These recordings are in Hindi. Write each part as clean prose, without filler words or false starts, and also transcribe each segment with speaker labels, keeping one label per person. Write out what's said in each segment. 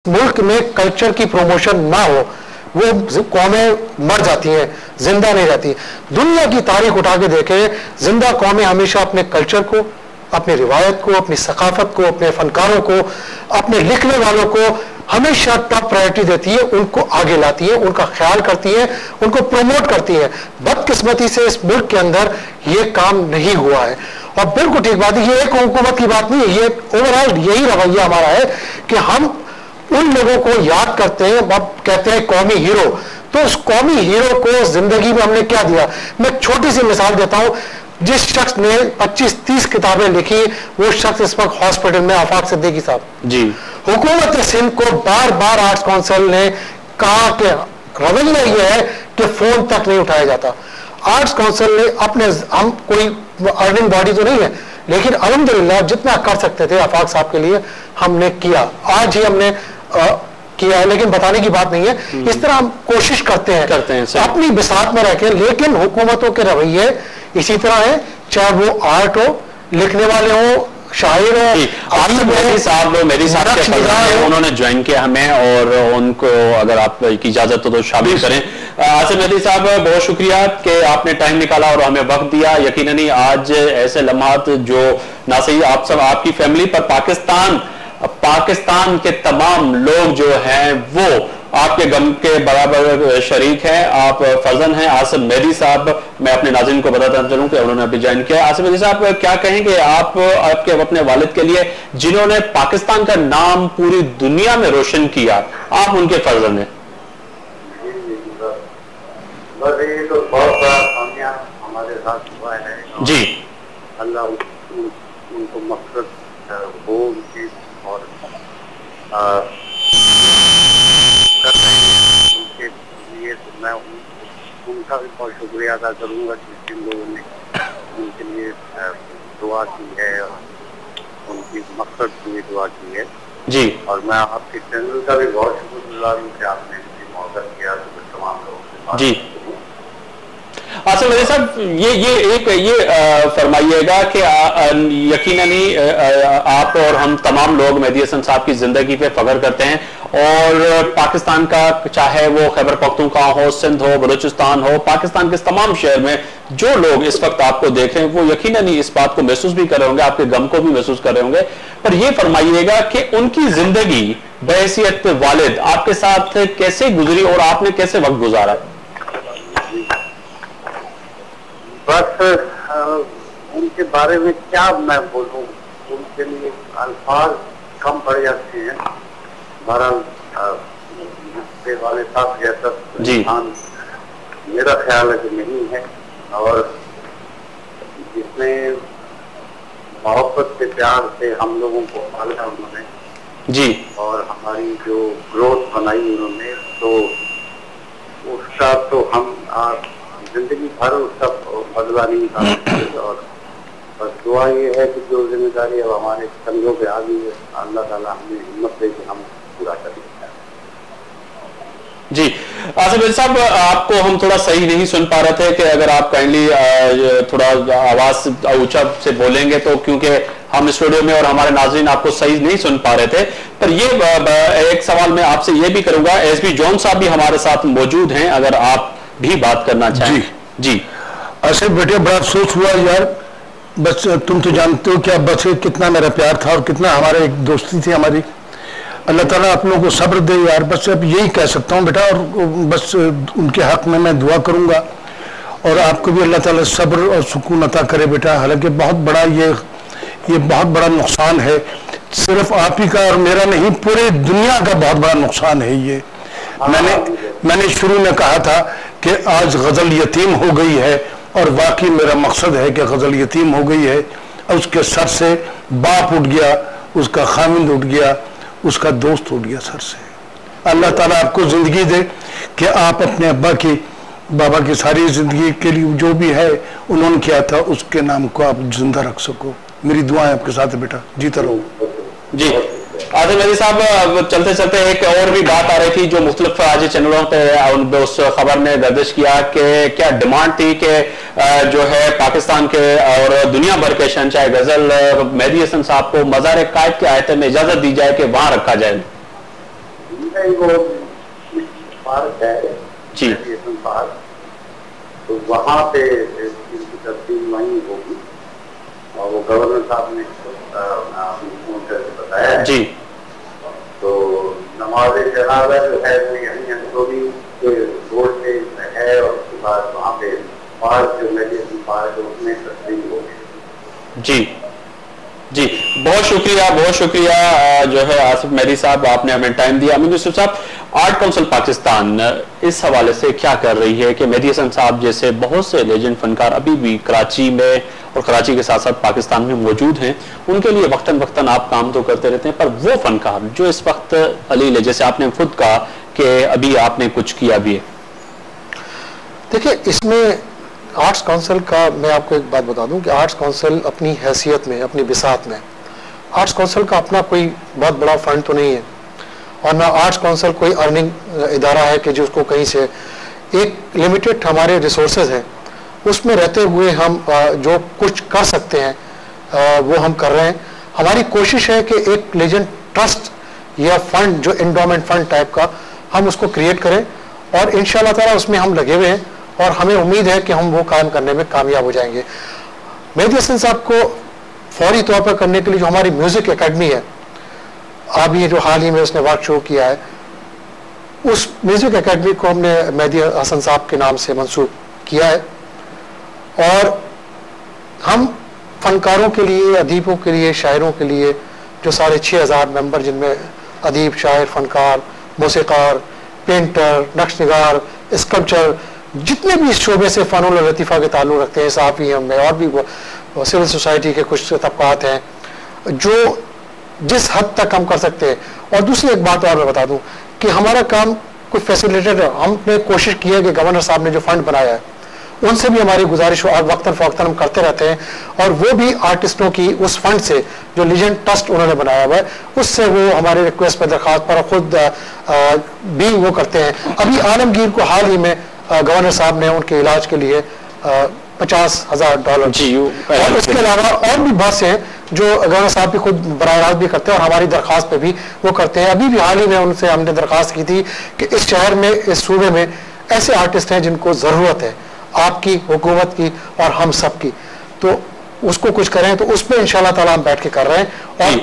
Speaker 1: मुल्क में कल्चर की प्रमोशन ना हो वो कौमें मर जाती हैं, जिंदा नहीं रहती। दुनिया की तारीख उठा के देखे, जिंदा कौमें हमेशा अपने कल्चर को, अपनी रिवायत को, अपनी सकाफत को, अपने फनकारों को, अपने लिखने वालों को हमेशा टॉप प्रायोरिटी देती है, उनको आगे लाती है, उनका ख्याल करती है, उनको प्रमोट करती है। बदकिस्मती से इस मुल्क के अंदर ये काम नहीं हुआ है और बिल्कुल ठीक बात है, ये एक हुकूमत की बात नहीं है, ये ओवरऑल यही रवैया हमारा है कि हम उन लोगों को याद करते हैं, अब कहते हैं कौमी हीरो। तो उस कौमी हीरो को जिंदगी में हमने क्या दिया? मैं छोटी सी मिसाल देता हूं, जिस शख्स ने 25-30 किताबें लिखी वो शख्स इस वक्त हॉस्पिटल में, आफाक सिद्दीकी साहब जी। हुकूमत सिंध को बार बार आर्ट्स काउंसिल ने कहा कि रवैया यह है कि फोन तक नहीं उठाया जाता। आर्ट्स काउंसिल ने अपने, हम कोई अर्निंग बॉडी तो नहीं है, लेकिन अल्हम्दुलिल्लाह जितना कर सकते थे आफाक साहब के लिए हमने किया। आज ही हमने किया है, लेकिन बताने की बात नहीं है। इस तरह हम कोशिश करते हैं अपनी बिसात में रहकर, लेकिन हुकूमतों के रवैये इसी तरह है, चाहे वो आर्ट हो, लिखने वाले हो, शायर हो।
Speaker 2: मेरी साहब उन्होंने ज्वाइन किया हमें और उनको अगर आप की इजाजत हो तो शामिल करें। आसिफ मेहदी साहब, बहुत शुक्रिया कि आपने टाइम निकाला और हमें वक्त दिया। यकीनन आज ऐसे लम्हात जो ना सही आप सब, आपकी फैमिली पर पाकिस्तान के तमाम लोग जो हैं वो आपके गम के बराबर शरीक हैं, आप फर्जन हैं। आसिफ मेहदी साहब, मैं अपने नाज़रीन को बताता चलूं कि उन्होंने अभी ज्वाइन किया। आसिफ मेहदी साहब, क्या कहेंगे आप आपके अपने वालिद के लिए जिन्होंने पाकिस्तान का नाम पूरी दुनिया में रोशन किया, आप उनके फर्जन हैं?
Speaker 3: तो बहुत बड़ा कामयाब हमारे साथ हुआ है
Speaker 2: जी।
Speaker 3: अल्लाह उनको मकसद हो उनकी और कर रहे हैं उनके लिए, तो मैं उनका भी बहुत शुक्रिया अदा करूँगा कि जिन लोगों ने उनके लिए दुआ की है और उनकी मकसद के लिए दुआ की है
Speaker 2: जी। और
Speaker 3: मैं आपके चैनल का भी बहुत शुक्रगुजार हूँ कि आपने मुझे मौका दिया तमाम लोगों से।
Speaker 2: जी आसिफ मेहदी साहब, ये फरमाइएगा कि यकीनन ही आप और हम तमाम लोग मेहदी हसन साहब की जिंदगी पे फख्र करते हैं और पाकिस्तान का, चाहे वो खैबर पख्तूनख्वा हो, सिंध हो, बलूचिस्तान हो, पाकिस्तान के तमाम शहर में जो लोग इस वक्त आपको देख रहे हैं वो यकीनन ही इस बात को महसूस भी कर रहे होंगे, आपके गम को भी महसूस कर रहे होंगे। पर यह फरमाइएगा कि उनकी जिंदगी बहैसियत वालिद आपके साथ कैसे गुजरी और आपने कैसे वक्त गुजारा?
Speaker 3: बस उनके बारे में क्या मैं बोलूं, उनके लिए अल्फाज कम पड़ जाते हैं। बहरहाल वाले साहब जैसा इंसान मेरा ख्याल है कि नहीं है, और जिसने मोहब्बत से, प्यार से हम लोगों को पाला उन्होंने
Speaker 2: जी, और
Speaker 3: हमारी जो ग्रोथ बनाई उन्होंने, तो उसका तो हम जिंदगी भर उसका बदला नहीं निकाल सकते। और बस दुआ ये है कि जो जिम्मेदारी अब हमारे कंधों पे आ गई है, अल्लाह ताला हमें हिम्मत दे कि हम पूरा करें।
Speaker 2: जी आसिफ मेहदी साहब, आपको हम थोड़ा सही नहीं सुन पा रहे थे कि अगर आप काइंडली थोड़ा आवाज ऊंचा से बोलेंगे तो, क्योंकि हम स्टूडियो में और हमारे नाज़रीन आपको सही नहीं सुन पा रहे थे। पर ये एक सवाल मैं आपसे ये भी करूंगा, एसपी जॉन साहब भी हमारे साथ मौजूद हैं, अगर आप भी बात करना चाहें। जी
Speaker 1: आसिफ बेटे, बड़ा अफसोस हुआ यार, बस तुम तो जानते हो क्या बस कितना मेरा प्यार था और कितना हमारे एक दोस्ती थी हमारी। अल्लाह ताला आप लोगों को सब्र दे यार, बस अब यही कह सकता हूँ बेटा, और बस उनके हक में मैं दुआ करूँगा और आपको भी अल्लाह ताला सब्र और सुकून अता करे बेटा। हालांकि बहुत बड़ा ये बहुत बड़ा नुकसान है, सिर्फ आप ही का और मेरा नहीं, पूरे दुनिया का बहुत बड़ा नुकसान है ये। मैंने शुरू में कहा था कि आज गजल यतीम हो गई है, और वाकई मेरा मकसद है कि गजल यतीम हो गई है। उसके सर से बाप उठ गया, उसका खामिंद उठ गया, उसका दोस्त उठ गया सर से। अल्लाह ताला आपको जिंदगी दे कि आप अपने अब्बा की, बाबा की सारी जिंदगी के लिए जो भी है उन्होंने किया था, उसके नाम को आप जिंदा रख सको। मेरी दुआएं आपके साथ है बेटा, जीता रहो।
Speaker 2: जी आसिफ मेहदी साहब, चलते चलते एक और भी बात आ रही थी जो मुख्तलिफ आज चैनलों पे उस खबर ने गर्दिश किया कि क्या डिमांड थी कि जो है पाकिस्तान के और दुनिया भर के शहंशाह गजल मेहदी हसन साहब को मज़ार कायद के आयते में इजाजत दी जाए कि वहां रखा जाए।
Speaker 3: में ही वो पार्क है
Speaker 2: जी,
Speaker 3: पार्क, तो वहाँ पे इसकी तस्वीर वहीं होगी और वो गवर्नर साहब ने फोन करके बताया
Speaker 2: जी,
Speaker 3: तो नमाज जनाजा जो है वो यहीं अंदरूनी के रोड पे है और उसके बाद वहाँ पे पार्क जो मेडिसिन पार्क है उसमें तस्वीर होगी।
Speaker 2: जी जी, बहुत शुक्रिया जो है आसिफ मेहदी साहब, आपने हमें टाइम दिया। अमीन यूसुफ साहब, आर्ट काउंसिल पाकिस्तान इस हवाले से क्या कर रही है कि मेहदी हसन साहब जैसे बहुत से लेजेंड फनकार अभी भी कराची में और कराची के साथ साथ पाकिस्तान में मौजूद हैं, उनके लिए वक्तन वक्तन आप काम तो करते रहते हैं, पर वो फनकार जो इस वक्त अलील है, जैसे आपने खुद कहा कि अभी आपने कुछ किया भी है।
Speaker 1: देखिए, इसमें आर्ट्स काउंसिल का मैं आपको एक बात बता दूं कि आर्ट्स काउंसिल अपनी हैसियत में, अपनी बिसात में, आर्ट्स काउंसिल का अपना कोई बहुत बड़ा फंड तो नहीं है और ना आर्ट्स काउंसिल कोई अर्निंग इदारा है कि जिसको कहीं से, एक लिमिटेड हमारे रिसोर्सेज हैं, उसमें रहते हुए हम जो कुछ कर सकते हैं वो हम कर रहे हैं। हमारी कोशिश है कि एक लेजेंड ट्रस्ट या फंड जो एंडोमेंट फंड टाइप का हम उसको क्रिएट करें और इंशाल्लाह ताला उसमें हम लगे हुए हैं और हमें उम्मीद है कि हम वो काम करने में कामयाब हो जाएंगे। मेहदी हसन साहब को फौरी तौर पर करने के लिए जो हमारी म्यूजिक एकेडमी है, अभी जो हाल ही में उसने वर्क शुरू किया है, उस म्यूजिक एकेडमी को हमने मेहदी हसन साहब के नाम से मंसूब किया है और हम फनकारों के लिए, अदीबों के लिए, शायरों के लिए जो 6500 मेंबर, जिनमें अदीब, शायर, फनकार, मौसीकार, पेंटर, नक्श निगार, स्कल्पचर, जितने भी इस शोबे से फ़नून और लतीफ़ा के ताल्लुक़ रखते हैं, सहाफ़ी हैं में और भी सिविल सोसाइटी के कुछ तबक़ात हैं जो जिस हद तक हम कर सकते हैं। और दूसरी एक बात और मैं बता दूं कि हमारा काम कुछ फैसिलिटेटर, हमने कोशिश की है कि गवर्नर साहब ने जो फंड बनाया है उनसे भी हमारी गुजारिश वक्तन फ़वक्तन हम करते रहते हैं और वो भी आर्टिस्टों की उस फंड से जो लीजेंड ट्रस्ट उन्होंने बनाया हुआ है उससे वो हमारे रिक्वेस्ट पर, दरख्वास्त पर खुद भी वो करते हैं। अभी आलमगीर को हाल ही में गवर्नर साहब ने उनके इलाज के लिए $50,000 और उसके अलावा और भी बहुत से हैं जो गवर्नर साहब भी खुद बराह रास्त भी करते हैं और हमारी दरख्वास्त पे भी वो करते हैं। अभी भी हाल ही में उनसे हमने दरख्वास्त की थी कि इस शहर में, इस सूबे में ऐसे आर्टिस्ट हैं जिनको ज़रूरत है आपकी, हुकूमत की और हम सब की, तो उसको कुछ करें। तो उस पर इंशाल्लाह ताला हम बैठ के कर रहे हैं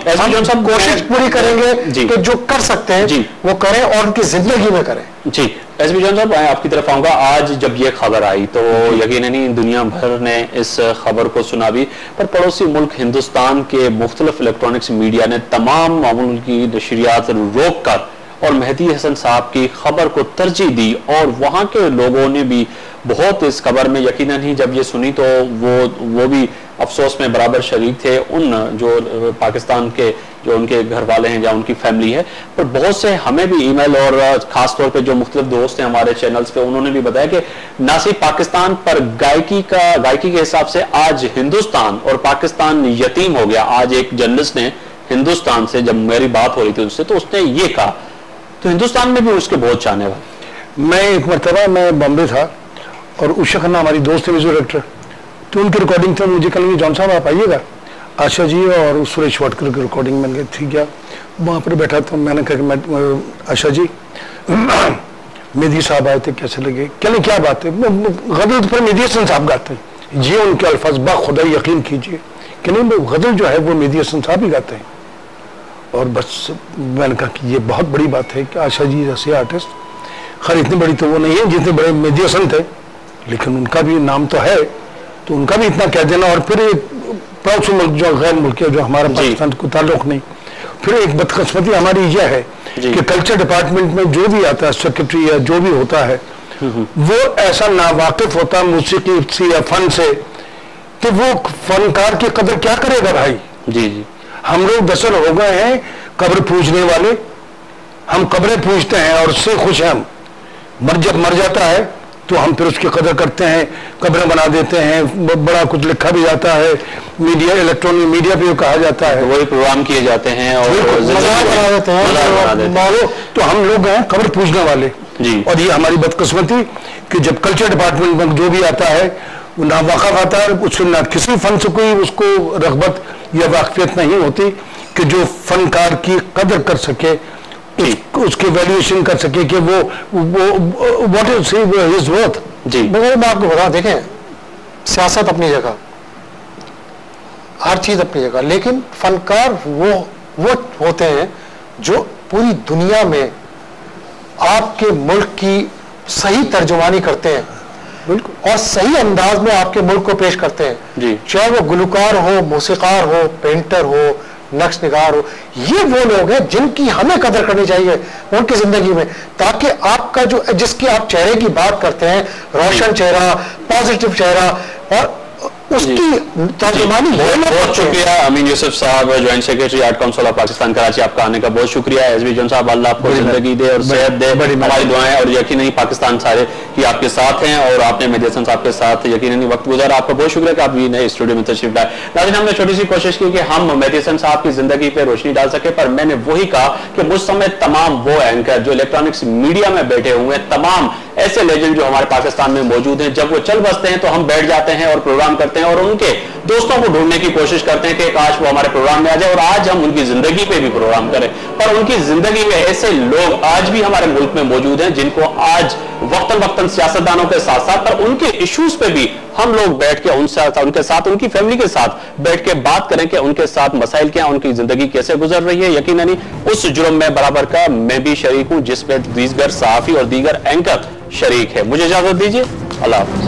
Speaker 1: और हम सब कोशिश पूरी करेंगे कि जो कर सकते हैं वो करें और उनकी जिंदगी में करें।
Speaker 2: जी, एसबी जॉन साहब, मैं आपकी तरफ आऊंगा। आज जब ये खबर आई तो यकीनन ही दुनिया भर ने इस खबर को सुना भी, पर पड़ोसी मुल्क हिंदुस्तान के मुख्तलिफ इलेक्ट्रॉनिक्स मीडिया ने तमाम मामूल की नशरियात रोक कर और मेहदी हसन साहब की खबर को तरजीह दी और वहाँ के लोगों ने भी बहुत इस खबर में यकीनन ही जब ये सुनी तो वो भी अफसोस में बराबर शरीक थे। उन जो पाकिस्तान के जो उनके घर वाले हैं या उनकी फैमिली है, पर बहुत से हमें भी ईमेल और खास तौर पे जो मुख्तलिफ दोस्त हैं हमारे चैनल्स पे, उन्होंने भी बताया कि ना सिर्फ पाकिस्तान पर गायकी के हिसाब से आज हिंदुस्तान और पाकिस्तान यतीम हो गया। आज एक जर्नलिस्ट ने हिंदुस्तान से, जब मेरी बात हो रही थी उससे, तो उसने ये कहा, तो हिंदुस्तान में भी उसके बहुत चाहने वाले।
Speaker 4: मैं एक मरतबा मैं बॉम्बे था और उषा खन्ना हमारी दोस्त है, म्यूजिक डायरेक्टर, तो उनकी रिकॉर्डिंग था। मुझे कल जॉन साहब आप आइएगा, आशा जी और सुरेश वाडकर की रिकॉर्डिंग बन गई थी क्या, वहाँ पर बैठा था। मैंने कहा आशा जी मेहदी साहब आए थे, कैसे लगे? कहने क्या बात है, गजल पर मेहदी हसन साहब गाते हैं जी, उनके अल्फाज बाखुदा यकीन कीजिए कि नहीं, गजल जो है वो मेहदी हसन साहब ही गाते हैं। और बस मैंने कहा कि ये बहुत बड़ी बात है कि आशा जी जैसे आर्टिस्ट, खैर इतनी बड़ी तो वो नहीं है जितने बड़े मेहदी हसन थे, लेकिन उनका भी नाम तो है, तो उनका भी इतना कह देना। और फिर एक पड़ोसी मुल्क जो गैर मुल्क है, जो हमारा पाकिस्तान को ताल्लुक नहीं, फिर एक बदकिस्मती हमारी यह है कि कल्चर डिपार्टमेंट में जो भी आता है, सेक्रेटरी या जो भी होता है, वो ऐसा नावाकिफ होता है मौसीकी से या फन से कि वो फनकार की कदर क्या करेगा भाई।
Speaker 2: जी जी,
Speaker 4: हम लोग दरअसल हो गए हैं कब्र पूजने वाले, हम कब्रें पूजते हैं और उससे खुश हैं हम। जब मर जाता है तो हम फिर उसकी कदर करते हैं, कब्रें बना देते हैं, बड़ा कुछ लिखा भी जाता है, मीडिया, इलेक्ट्रॉनिक मीडिया पे कहा जाता है,
Speaker 2: वही प्रोग्राम किए जाते हैं और
Speaker 4: बना देते हैं। तो हम लोग हैं कब्र पूजने वाले जी। और ये हमारी बदकिस्मती कि जब कल्चर डिपार्टमेंट में जो भी आता है वो ना वाकफ आता है, उससे ना किसी फन से कोई उसको रगबत या वाकफियत नहीं होती कि जो फनकार की कदर कर सके उसके वैल्यूएशन कर सके कि वो व्हाट इज हिज वर्थ।
Speaker 2: जी
Speaker 1: मगर मैं आपको बता, देखें सियासत अपनी जगह, हर चीज अपनी जगह, लेकिन फनकार वो होते हैं जो पूरी दुनिया में आपके मुल्क की सही तर्जुमानी करते हैं, बिल्कुल, और सही अंदाज में आपके मुल्क को पेश करते हैं
Speaker 2: जी।
Speaker 1: चाहे वो गुलकार हो, मौसीकार हो, पेंटर हो, नक्श निगार हो। ये वो लोग हैं जिनकी हमें कदर करनी चाहिए उनकी जिंदगी में, ताकि आपका जो जिसकी आप चेहरे की बात करते हैं, रोशन चेहरा, पॉजिटिव चेहरा, और उसकी तर्जुमानी
Speaker 2: बहुत शुक्रिया अमीन यूसुफ साहब, joint secretary art council of Pakistan Karachi, आपका आने का बहुत शुक्रिया। एसबी जोन साहब, अल्लाह आपको जिंदगी दे और सेहत दे, हमारी दुआएं और यकीनन पाकिस्तान सारे की आपके साथ हैं, और आपने मेहदी हसन साहब के साथ यकीनन वक्त गुजारा। आपका बहुत शुक्रिया कि आप भी नए स्टूडियो में तशरीफ लाए। नाज़रीन, हमने छोटी सी कोशिश की कि हम मेहदी हसन साहब की जिंदगी पे रोशनी डाल सके, पर मैंने वही कहा कि मुझ समय तमाम वो एंकर जो इलेक्ट्रॉनिक्स मीडिया में बैठे हुए हैं, तमाम ऐसे लेजेंड जो हमारे पाकिस्तान में मौजूद हैं, जब वो चल बसते हैं तो हम बैठ जाते हैं और प्रोग्राम करते हैं और उनके दोस्तों को ढूंढने की कोशिश करते हैं कि काश वो हमारे प्रोग्राम में आ जाए और आज हम उनकी जिंदगी पे भी प्रोग्राम करें। पर उनकी जिंदगी में ऐसे लोग आज भी हमारे मुल्क में मौजूद हैं जिनको आज वक्तन वक्तन सियासतदानों के साथ साथ पर उनके इश्यूज पे भी हम लोग बैठ के उनके साथ उनकी फैमिली के साथ बैठ के बात करें कि उनके साथ मसाइल क्या, उनकी जिंदगी कैसे गुजर रही है। यकीनन उस जुर्म में बराबर का मैं भी शरीक हूं जिसमें दीगर सहाफी और दीगर एंकर शरीक है। मुझे इजाजत दीजिए, अल्लाह हाफ़िज़।